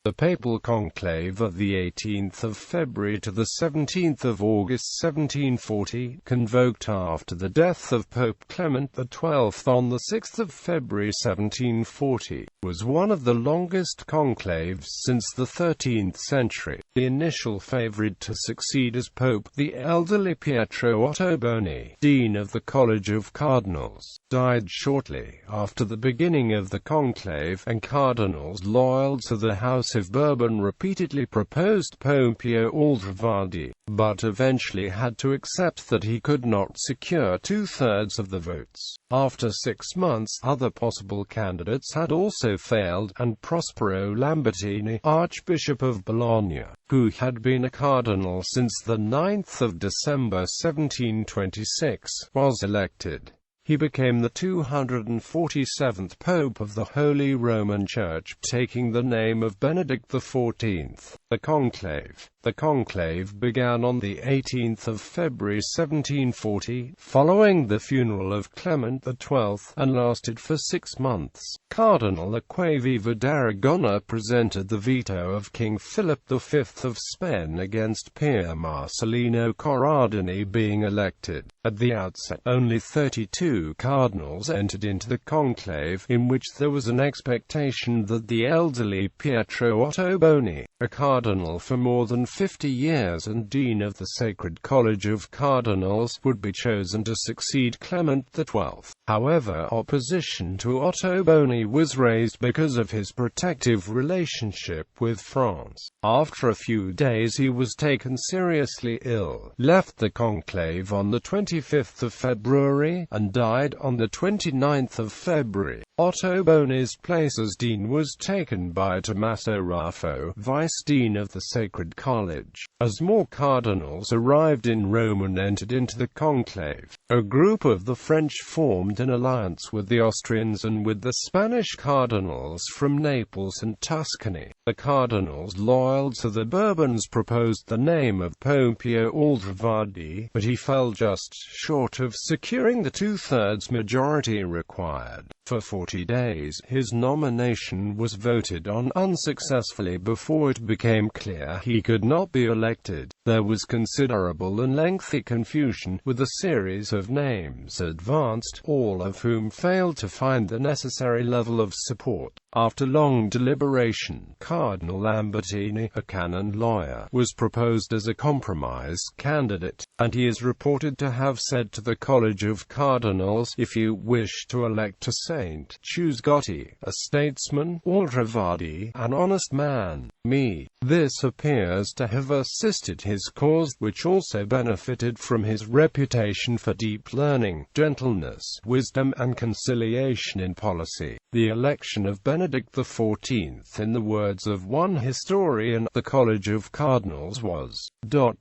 The Papal Conclave of the 18th of February to the 17th of August 1740, convoked after the death of Pope Clement XII on the 6th of February 1740, was one of the longest conclaves since the 13th century. The initial favorite to succeed as Pope, the elderly Pietro Ottoboni, Dean of the College of Cardinals, died shortly after the beginning of the conclave, and cardinals loyal to the House of Bourbon repeatedly proposed Pompeo Aldrovandi, but eventually had to accept that he could not secure two-thirds of the votes. After 6 months, other possible candidates had also failed, and Prospero Lambertini, Archbishop of Bologna, who had been a cardinal since the 9th of December 1726, was elected. He became the 247th Pope of the Holy Roman Church, taking the name of Benedict XIV. The conclave began on the 18th of February 1740, following the funeral of Clement XII, and lasted for 6 months. Cardinal Conclave d'Aragon presented the veto of King Philip V of Spain against Pier Marcellino Corradini being elected. At the outset, only 32 cardinals entered into the conclave, in which there was an expectation that the elderly Pietro Ottoboni, a cardinal for more than 50 years and Dean of the Sacred College of Cardinals, would be chosen to succeed Clement XII. However, opposition to Ottoboni was raised because of his protective relationship with France. After a few days he was taken seriously ill, left the conclave on the 25th of February, and died on the 29th of February. Ottoboni's place as dean was taken by Tommaso Raffo, vice-dean of the Sacred College. As more cardinals arrived in Rome and entered into the conclave, a group of the French formed an alliance with the Austrians and with the Spanish cardinals from Naples and Tuscany. The cardinals loyal to the Bourbons proposed the name of Pompeo Aldrovandi, but he fell just short of securing the two-thirds majority required. For 40 days, his nomination was voted on unsuccessfully before it became clear he could not be elected. There was considerable and lengthy confusion, with a series of names advanced, all of whom failed to find the necessary level of support. After long deliberation, Cardinal Lambertini, a canon lawyer, was proposed as a compromise candidate, and he is reported to have said to the College of Cardinals, "If you wish to elect a saint, choose Gotti, a statesman, Aldrovandi, an honest man, me." This appears to have assisted his cause, which also benefited from his reputation for deep learning, gentleness, wisdom, and conciliation in policy. The election of Benedict XIV, in the words of one historian, the College of Cardinals was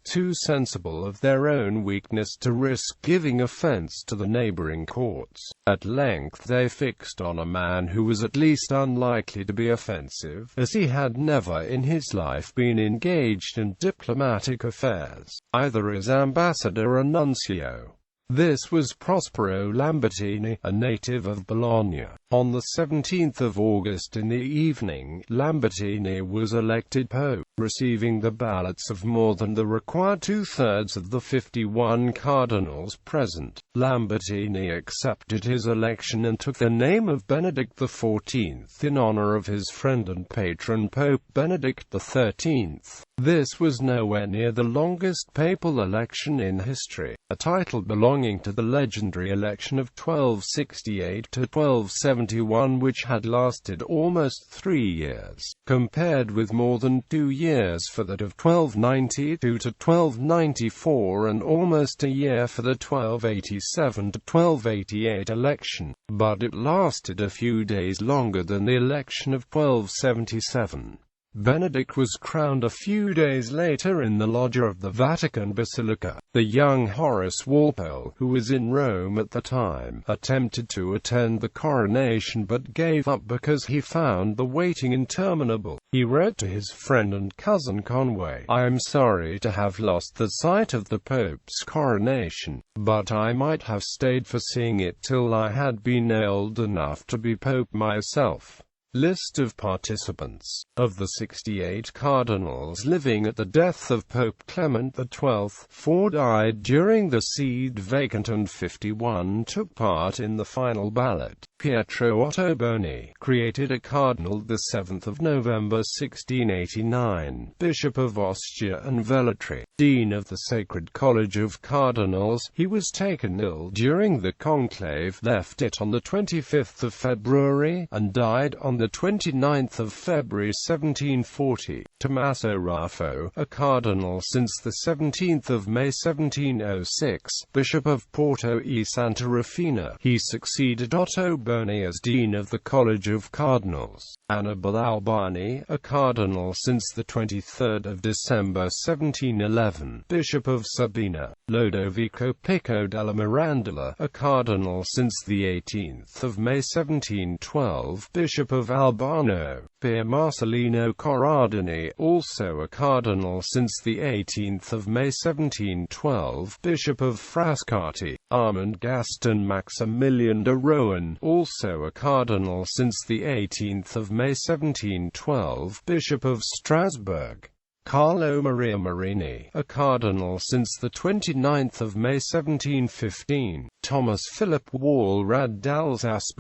too sensible of their own weakness to risk giving offense to the neighboring courts. At length they fixed on a man who was at least unlikely to be offensive, as he had never in his life been engaged in diplomatic affairs, either as ambassador or nuncio. This was Prospero Lambertini, a native of Bologna. On the 17th of August in the evening, Lambertini was elected pope, receiving the ballots of more than the required two-thirds of the 51 cardinals present. Lambertini accepted his election and took the name of Benedict XIV in honor of his friend and patron Pope Benedict XIII. This was nowhere near the longest papal election in history, a title belonging to the legendary election of 1268 to 1271, which had lasted almost 3 years, compared with more than 2 years for that of 1292 to 1294 and almost a year for the 1287 to 1288 election, but it lasted a few days longer than the election of 1277. Benedict was crowned a few days later in the loggia of the Vatican Basilica. The young Horace Walpole, who was in Rome at the time, attempted to attend the coronation but gave up because he found the waiting interminable. He wrote to his friend and cousin Conway, "I am sorry to have lost the sight of the Pope's coronation, but I might have stayed for seeing it till I had been old enough to be Pope myself." List of participants. Of the 68 cardinals living at the death of Pope Clement XII, 4 died during the seat vacant and 51 took part in the final ballot. Pietro Ottoboni, created a cardinal 7 November 1689, Bishop of Ostia and Velletri, Dean of the Sacred College of Cardinals. He was taken ill during the conclave, left it on the 25th of February, and died on the 29th of February 1740. Tommaso Raffo, a cardinal since the 17th of May 1706, Bishop of Porto e Santa Rufina. He succeeded Ottoboni as Dean of the College of Cardinals. Annibale Albani, a cardinal since the 23rd of December 1711, Bishop of Sabina. Lodovico Pico della Mirandola, a cardinal since the 18th of May 1712, Bishop of Albano. Pier Marcellino Corradini, also a cardinal since the 18th of May 1712, Bishop of Frascati. Armand Gaston Maximilian de Rohan, also a cardinal since the 18th of May 1712, Bishop of Strasbourg. Carlo Maria Marini, a cardinal since the 29th of May 1715. Thomas Philip Walrad d'Alsace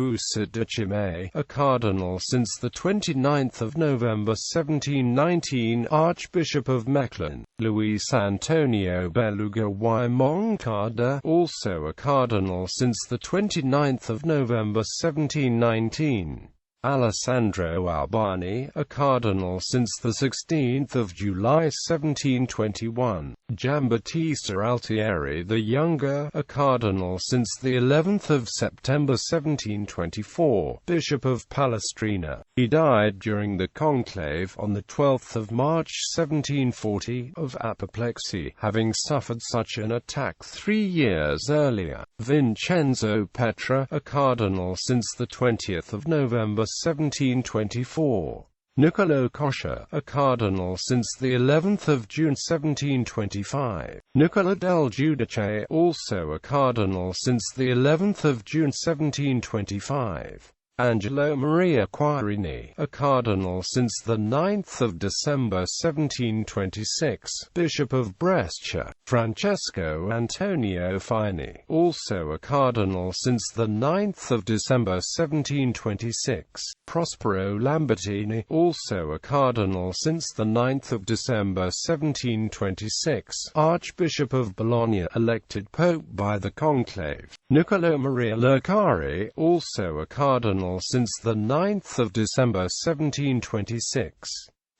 Decime, a cardinal since the 29th of November 1719, Archbishop of Mechlin. Luis Antonio Beluga y Moncada, also a cardinal since the 29th of November 1719. Alessandro Albani, a cardinal since the 16th of July 1721. Giambattista Altieri the Younger, a cardinal since the 11th of September 1724, Bishop of Palestrina. He died during the conclave on the 12th of March 1740, of apoplexy, having suffered such an attack 3 years earlier. Vincenzo Petra, a cardinal since the 20th of November 1724. Niccolò Coscia, a cardinal since the 11th of June 1725. Nicola del Giudice, also a cardinal since the 11th of June 1725. Angelo Maria Quirini, a cardinal since the 9th of December 1726, Bishop of Brescia. Francesco Antonio Fini, also a cardinal since the 9th of December 1726. Prospero Lambertini, also a cardinal since the 9th of December 1726, Archbishop of Bologna, elected Pope by the conclave. Niccolo Maria Lercari, also a cardinal since the 9th of December 1726.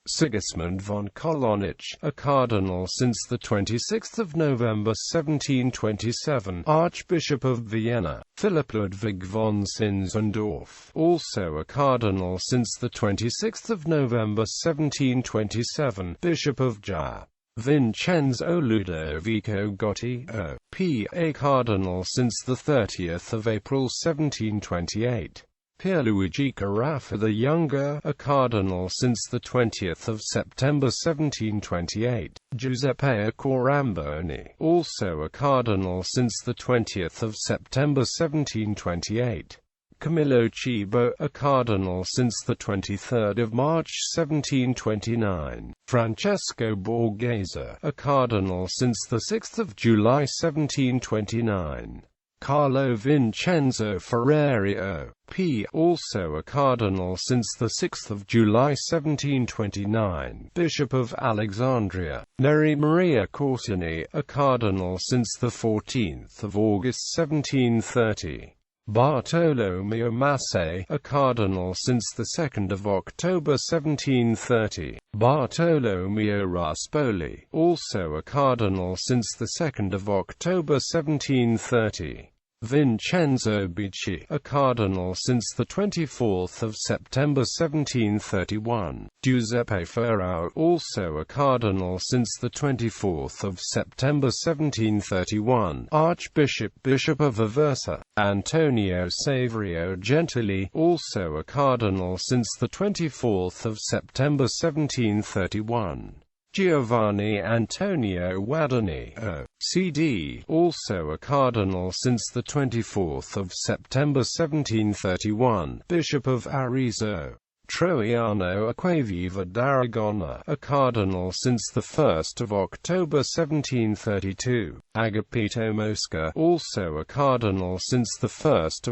Sigismund von Kolonich, a cardinal since the 26th of November 1727, Archbishop of Vienna. Philip Ludwig von Zinzendorf, also a cardinal since the 26th of November 1727, Bishop of Gia. Vincenzo Ludovico Gotti, O.P., a cardinal since the 30th of April 1728. Pierluigi Carafa the Younger, a cardinal since the 20th of September 1728. Giuseppe Coramboni, also a cardinal since the 20th of September 1728. Camillo Cibo, a cardinal since the 23rd of March 1729. Francesco Borghese, a cardinal since the 6th of July 1729. Carlo Vincenzo Ferreri O.P., also a cardinal since the 6th of July 1729, Bishop of Alexandria. Neri Maria Corsini, a cardinal since the 14th of August 1730. Bartolomeo Masse, a cardinal since the 2nd of October 1730. Bartolomeo Raspoli, also a cardinal since the 2nd of October 1730. Vincenzo Bicci, a cardinal since the 24th of September 1731. Giuseppe Ferrao, also a cardinal since the 24th of September 1731. Archbishop, Bishop of Aversa. Antonio Saverio Gentili, also a cardinal since the 24th of September 1731. Giovanni Antonio Guadagni, O.C.D., also a cardinal since the 24th of September 1731, Bishop of Arezzo. Troiano Acquaviva d'Aragona, a cardinal since 1 October 1732. Agapito Mosca, also a cardinal since 1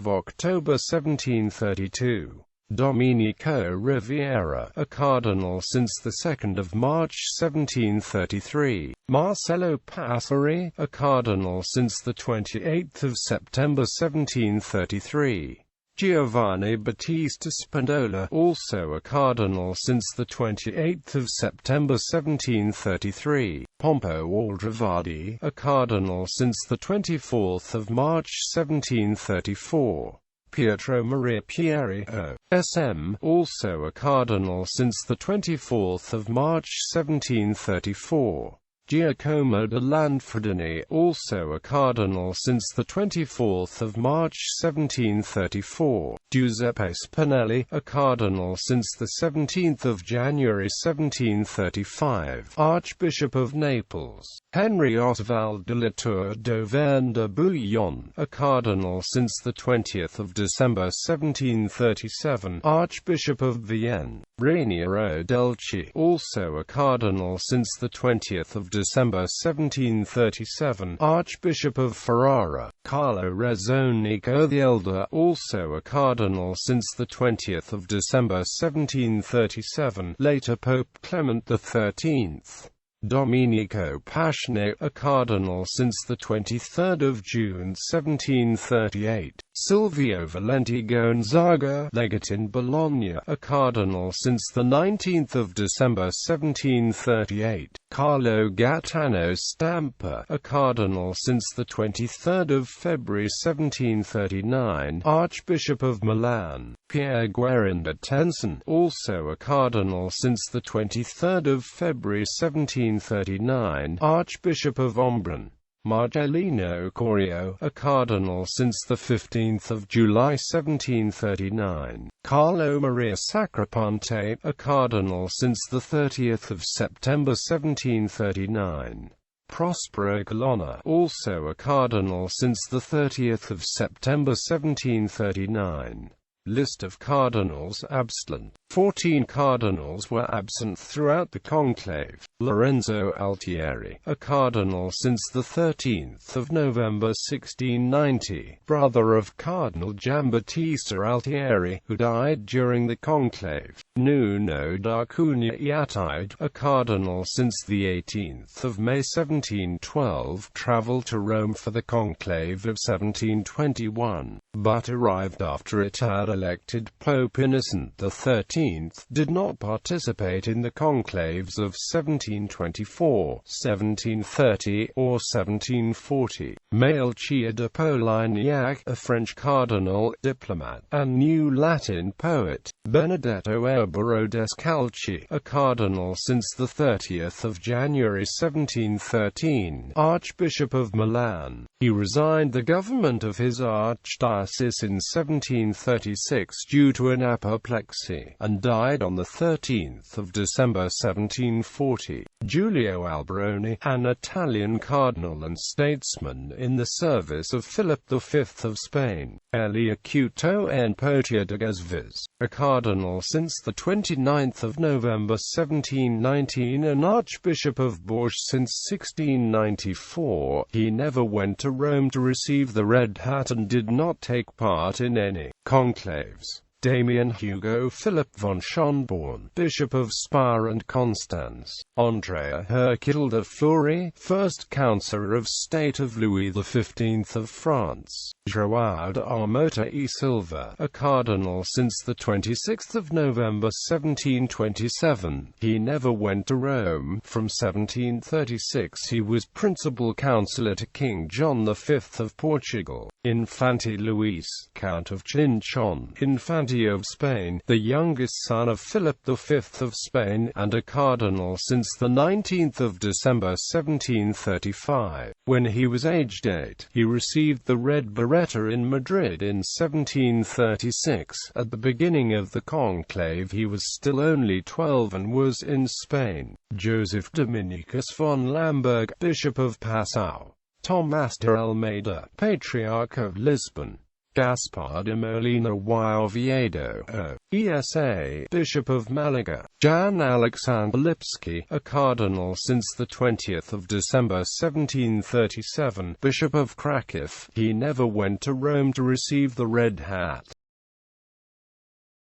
October 1732. Domenico Riviera, a cardinal since 2 March 1733. Marcello Passeri, a cardinal since 28 September 1733. Giovanni Battista Spandola, also a cardinal since 28 September 1733. Pompeo Aldrovandi, a cardinal since 24 March 1734. Pietro Maria Pieri O.S.M., also a cardinal since 24 March 1734. Giacomo de Lanfredini, also a cardinal since 24 March 1734. Giuseppe Spinelli, a cardinal since 17 January 1735. Archbishop of Naples. Henry Oswald de la Tour d'Auvergne de Bouillon, a cardinal since 20 December 1737. Archbishop of Vienne. Raniero Delci, also a cardinal since 20 December 1737. Archbishop of Ferrara. Carlo Rezzonico the Elder, also a cardinal since 20 December 1737. Later Pope Clement XIII. Domenico Pascone, a cardinal since 23 June 1738. Silvio Valenti Gonzaga, legate in Bologna, a cardinal since 19 December 1738. Carlo Gaetano Stampa, a cardinal since 23 February 1739. Archbishop of Milan. Pier Guerinda Tenson, also a cardinal since 23 February 1739. Archbishop of Ombron. Margellino Corio, a cardinal since 15 July 1739. Carlo Maria Sacripante, a cardinal since 30 September 1739. Prospero Colonna, also a cardinal since 30 September 1739. List of cardinals absent. 14 cardinals were absent throughout the conclave. Lorenzo Altieri, a cardinal since 13 November 1690, brother of Cardinal Giambattista Altieri, who died during the conclave. Nuno da Cunha Iatide, a cardinal since 18 May 1712, travelled to Rome for the conclave of 1721, but arrived after it had elected Pope Innocent XIII. Did not participate in the conclaves of 1724, 1730, or 1740. Melchior de Polignac, a French cardinal, diplomat, and New Latin poet. Benedetto Erbero Descalci, a cardinal since 30 January 1713, Archbishop of Milan. He resigned the government of his archdiocese in 1736 due to an apoplexy, and died on 13 December 1740. Giulio Alberoni, an Italian cardinal and statesman in the service of Philip V of Spain. Eliacuto N. Potia de Gesves, a cardinal since 29 November 1719 and Archbishop of Bourges since 1694. He never went to Rome to receive the Red Hat and did not take part in any conclaves. Damian Hugo Philip von Schonborn, Bishop of Spa and Constance. Andrea Hercule de Fleury, First Councillor of State of Louis XV of France. João de Armota e Silva, a cardinal since 26 November 1727. He never went to Rome. From 1736 he was principal councillor to King John V of Portugal. Infante Luis, Count of Chinchon. Infante of Spain, the youngest son of Philip V of Spain, and a cardinal since 19 December 1735. When he was aged 8, he received the Red Beretta in Madrid in 1736. At the beginning of the conclave he was still only 12 and was in Spain. Joseph Dominicus von Lamberg, Bishop of Passau. Tomás de Almeida, Patriarch of Lisbon. Gaspar de Molina y Oviedo, ESA, Bishop of Malaga. Jan Alexander Lipski, a cardinal since 20 December 1737, Bishop of Krakow. He never went to Rome to receive the Red Hat.